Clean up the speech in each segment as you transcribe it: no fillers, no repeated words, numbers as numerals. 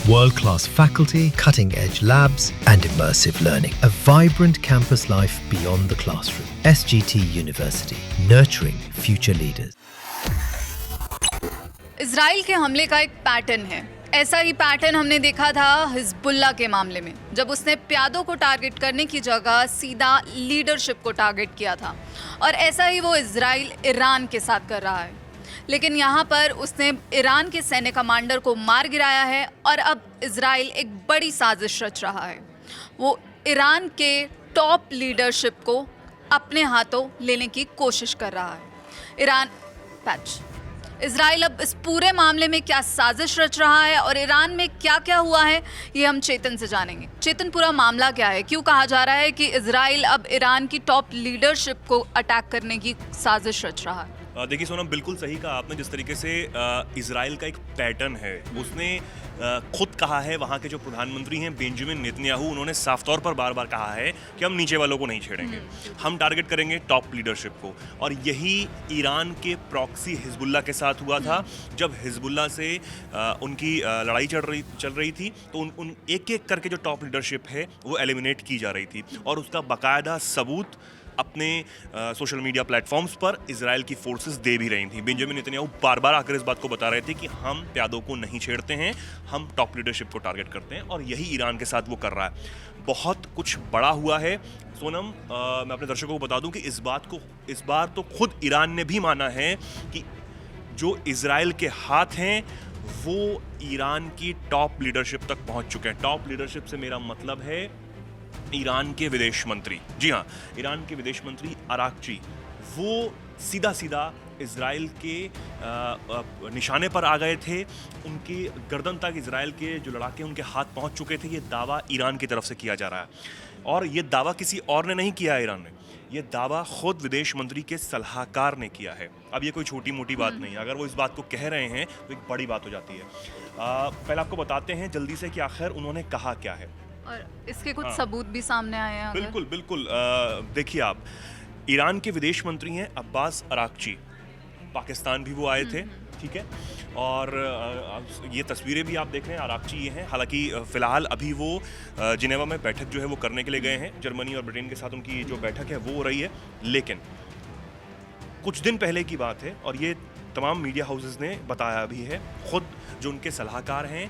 World-class faculty, cutting-edge labs, and immersive learning. A vibrant campus life beyond the classroom. SGT University, nurturing future leaders. Israel के हमले का एक pattern है। ऐसा ही pattern हमने देखा था हिजबुल्लाह के मामले में, जब उसने प्यादों को टारगेट करने की जगह सीधा लीडरशिप को टारगेट किया था। और ऐसा ही वो इजराइल ईरान के साथ कर रहा है। लेकिन यहाँ पर उसने ईरान के सैन्य कमांडर को मार गिराया है और अब इजराइल एक बड़ी साजिश रच रहा है। वो ईरान के टॉप लीडरशिप को अपने हाथों लेने की कोशिश कर रहा है। इजराइल अब इस पूरे मामले में क्या साजिश रच रहा है और ईरान में क्या क्या हुआ है, ये हम चेतन से जानेंगे। चेतन, पूरा मामला क्या है? क्यों कहा जा रहा है कि इजराइल अब ईरान की टॉप लीडरशिप को अटैक करने की साजिश रच रहा है? देखिए सोनम, बिल्कुल सही कहा आपने। जिस तरीके से इजराइल का एक पैटर्न है, उसने खुद कहा है, वहाँ के जो प्रधानमंत्री हैं बेंजामिन नेतन्याहू, उन्होंने साफ तौर पर बार बार कहा है कि हम नीचे वालों को नहीं छेड़ेंगे, हम टारगेट करेंगे टॉप लीडरशिप को। और यही ईरान के प्रॉक्सी हिजबुल्लाह के साथ हुआ था। जब हिजबुल्लाह से उनकी लड़ाई चल रही थी तो उन एक एक करके जो टॉप लीडरशिप है वो एलिमिनेट की जा रही थी और उसका बाकायदा सबूत अपने सोशल मीडिया प्लेटफॉर्म्स पर इजराइल की फोर्सेस दे भी रही थी। बेंजामिन नेतन्याहू बार बार आकर इस बात को बता रहे थे कि हम प्यादों को नहीं छेड़ते हैं, हम टॉप लीडरशिप को टारगेट करते हैं, और यही ईरान के साथ वो कर रहा है। बहुत कुछ बड़ा हुआ है सोनम। मैं अपने दर्शकों को बता दूं कि इस बार तो खुद ईरान ने भी माना है कि जो इजराइल के हाथ हैं वो ईरान की टॉप लीडरशिप तक पहुंच चुके हैं। टॉप लीडरशिप से मेरा मतलब है ईरान के विदेश मंत्री। जी हाँ, ईरान के विदेश मंत्री अराक्ची, वो सीधा इजराइल के निशाने पर आ गए थे। उनकी गर्दन तक इजराइल के जो लड़ाके उनके हाथ पहुंच चुके थे। ये दावा ईरान की तरफ से किया जा रहा है और ये दावा किसी और ने नहीं किया है। ईरान ने ये दावा खुद विदेश मंत्री के सलाहकार ने किया है। अब ये कोई छोटी मोटी बात नहीं है। अगर वो इस बात को कह रहे हैं तो एक बड़ी बात हो जाती है। पहले आपको बताते हैं जल्दी से कि आखिर उन्होंने कहा क्या है और इसके कुछ सबूत भी सामने आए हैं। बिल्कुल। देखिए, आप ईरान के विदेश मंत्री हैं अब्बास अराक्ची, पाकिस्तान भी वो आए थे, ठीक है। और ये तस्वीरें भी आप देख रहे हैं, अराक्ची ये हैं। हालांकि फ़िलहाल अभी वो जिनेवा में बैठक जो है वो करने के लिए गए हैं। जर्मनी और ब्रिटेन के साथ उनकी जो बैठक है वो हो रही है। लेकिन कुछ दिन पहले की बात है और ये तमाम मीडिया हाउसेस ने बताया भी है। खुद जो उनके सलाहकार हैं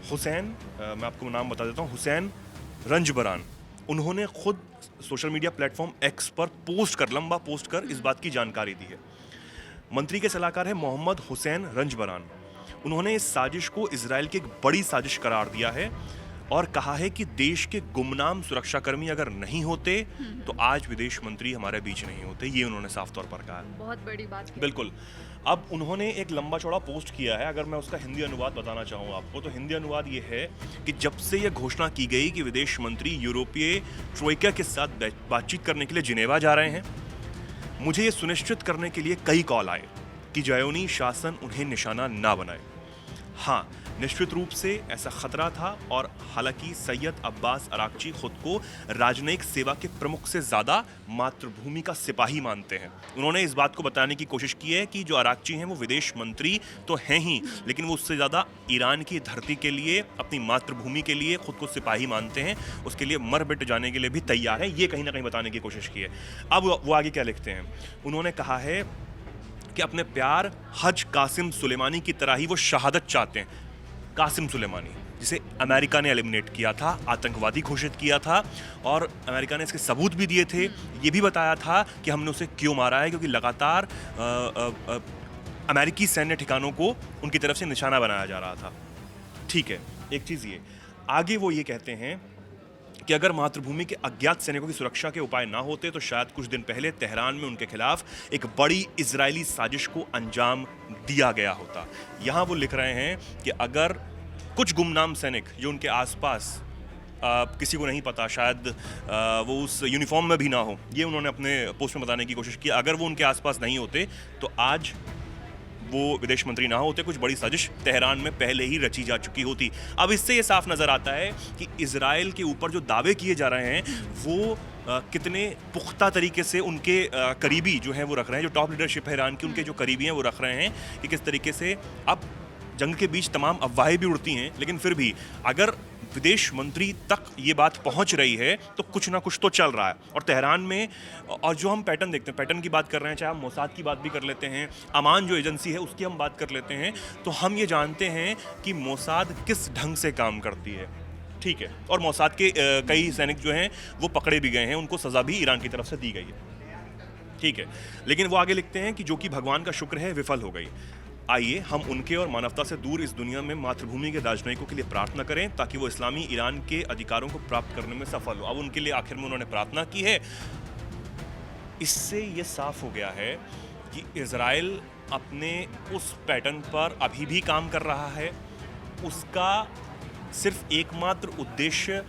हुसैन, मैं आपको नाम बता देता हूँ, हुसैन रंजबरान, उन्होंने खुद सोशल मीडिया प्लेटफॉर्म एक्स पर लंबा पोस्ट कर इस बात की जानकारी दी है। मंत्री के सलाहकार है मोहम्मद हुसैन रंजबरान। उन्होंने इस साजिश को इजराइल की एक बड़ी साजिश करार दिया है और कहा है कि देश के गुमनाम सुरक्षाकर्मी अगर नहीं होते तो आज विदेश मंत्री हमारे बीच नहीं होते। ये उन्होंने साफ तौर पर कहा है। बहुत बड़ी बात है। बिल्कुल। अब उन्होंने एक लंबा चौड़ा पोस्ट किया है। अगर मैं उसका हिंदी अनुवाद बताना चाहूँ आपको, तो हिंदी अनुवाद ये है कि जब से यह घोषणा की गई कि विदेश मंत्री यूरोपीय ट्रोइका के साथ बातचीत करने के लिए जिनेवा जा रहे हैं, मुझे ये सुनिश्चित करने के लिए कई कॉल आए कि ज़ायोनी शासन उन्हें निशाना ना बनाए। हाँ, निश्चित रूप से ऐसा खतरा था और हालांकि सैयद अब्बास अराक्ची खुद को राजनयिक सेवा के प्रमुख से ज़्यादा मातृभूमि का सिपाही मानते हैं। उन्होंने इस बात को बताने की कोशिश की है कि जो अराक्ची हैं वो विदेश मंत्री तो हैं ही, लेकिन वो उससे ज़्यादा ईरान की धरती के लिए, अपनी मातृभूमि के लिए खुद को सिपाही मानते हैं, उसके लिए मर मिट जाने के लिए भी तैयार है। ये कहीं ना कहीं बताने की कोशिश की है। अब वो आगे क्या लिखते हैं, उन्होंने कहा है कि अपने प्यार हज कासिम सुलेमानी की तरह ही वो शहादत चाहते हैं। कासिम सुलेमानी, जिसे अमेरिका ने एलिमिनेट किया था, आतंकवादी घोषित किया था, और अमेरिका ने इसके सबूत भी दिए थे। ये भी बताया था कि हमने उसे क्यों मारा है, क्योंकि लगातार अमेरिकी सैन्य ठिकानों को उनकी तरफ से निशाना बनाया जा रहा था। ठीक है, एक चीज़ ये आगे वो ये कहते हैं कि अगर मातृभूमि के अज्ञात सैनिकों की सुरक्षा के उपाय ना होते तो शायद कुछ दिन पहले तेहरान में उनके खिलाफ एक बड़ी इजरायली साजिश को अंजाम दिया गया होता। यहाँ वो लिख रहे हैं कि अगर कुछ गुमनाम सैनिक जो उनके आसपास, किसी को नहीं पता, शायद वो उस यूनिफॉर्म में भी ना हो, ये उन्होंने अपने पोस्ट में बताने की कोशिश की, अगर वो उनके आसपास नहीं होते तो आज वो विदेश मंत्री ना होते, कुछ बड़ी साजिश तेहरान में पहले ही रची जा चुकी होती। अब इससे ये साफ नज़र आता है कि इजराइल के ऊपर जो दावे किए जा रहे हैं वो कितने पुख्ता तरीके से उनके करीबी जो हैं वो रख रहे हैं, जो टॉप लीडरशिप है ईरान की, उनके जो करीबी हैं वो रख रहे हैं कि किस तरीके से अब जंग के बीच तमाम अफवाहें भी उड़ती हैं, लेकिन फिर भी अगर विदेश मंत्री तक ये बात पहुंच रही है तो कुछ ना कुछ तो चल रहा है। और तेहरान में, और जो हम पैटर्न देखते हैं, पैटर्न की बात कर रहे हैं, चाहे हम मोसाद की बात भी कर लेते हैं, अमान जो एजेंसी है उसकी हम बात कर लेते हैं, तो हम ये जानते हैं कि मोसाद किस ढंग से काम करती है। ठीक है, और मोसाद के कई सैनिक जो हैं वो पकड़े भी गए हैं, उनको सज़ा भी ईरान की तरफ से दी गई है। ठीक है, लेकिन वो आगे लिखते हैं कि जो कि भगवान का शुक्र है विफल हो गई। आइए हम उनके और मानवता से दूर इस दुनिया में मातृभूमि के राजनयिकों के लिए प्रार्थना करें ताकि वो इस्लामी ईरान के अधिकारों को प्राप्त करने में सफल हो। अब उनके लिए आखिर में उन्होंने प्रार्थना की है। इससे ये साफ हो गया है कि इजराइल अपने उस पैटर्न पर अभी भी काम कर रहा है। उसका सिर्फ एकमात्र उद्देश्य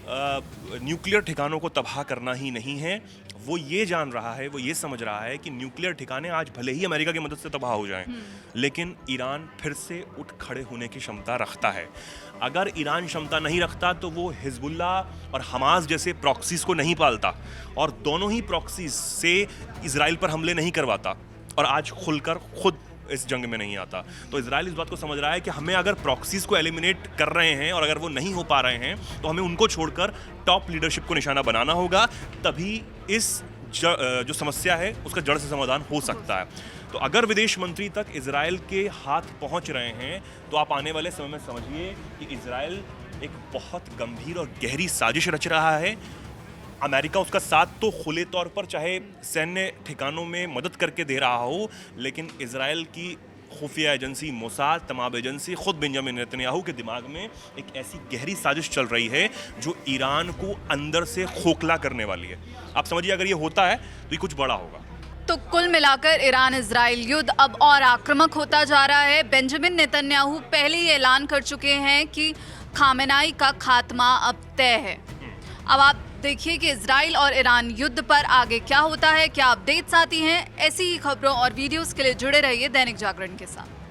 न्यूक्लियर ठिकानों को तबाह करना ही नहीं है। वो ये जान रहा है, वो ये समझ रहा है कि न्यूक्लियर ठिकाने आज भले ही अमेरिका की मदद से तबाह हो जाएं, लेकिन ईरान फिर से उठ खड़े होने की क्षमता रखता है। अगर ईरान क्षमता नहीं रखता तो वो हिजबुल्ला और हमास जैसे प्रॉक्सीज को नहीं पालता और दोनों ही प्रॉक्सीज से इजराइल पर हमले नहीं करवाता और आज खुलकर खुद इस जंग में नहीं आता। तो इजराइल इस बात को समझ रहा है कि हमें अगर प्रॉक्सीज को एलिमिनेट कर रहे हैं और अगर वो नहीं हो पा रहे हैं तो हमें उनको छोड़कर टॉप लीडरशिप को निशाना बनाना होगा, तभी इस जो समस्या है उसका जड़ से समाधान हो सकता है। तो अगर विदेश मंत्री तक इजराइल के हाथ पहुंच रहे हैं तो आप आने वाले समय में समझिए कि इजराइल एक बहुत गंभीर और गहरी साजिश रच रहा है। अमेरिका उसका साथ तो खुले तौर पर चाहे सैन्य ठिकानों में मदद करके दे रहा हो, लेकिन इजराइल की खुफिया एजेंसी मोसाद, तमाम एजेंसी, खुद बेंजामिन नेतन्याहू के दिमाग में एक ऐसी गहरी साजिश चल रही है जो ईरान को अंदर से खोखला करने वाली है। आप समझिए अगर ये होता है तो ये कुछ बड़ा होगा। तो कुल मिलाकर ईरान इजराइल युद्ध अब और आक्रामक होता जा रहा है। बेंजामिन नेतन्याहू पहले ही ऐलान कर चुके हैं कि खामेनाई का खात्मा अब तय है। अब आप देखिए कि इजराइल और ईरान युद्ध पर आगे क्या होता है, क्या अपडेट्स आती हैं। ऐसी ही खबरों और वीडियोस के लिए जुड़े रहिए दैनिक जागरण के साथ।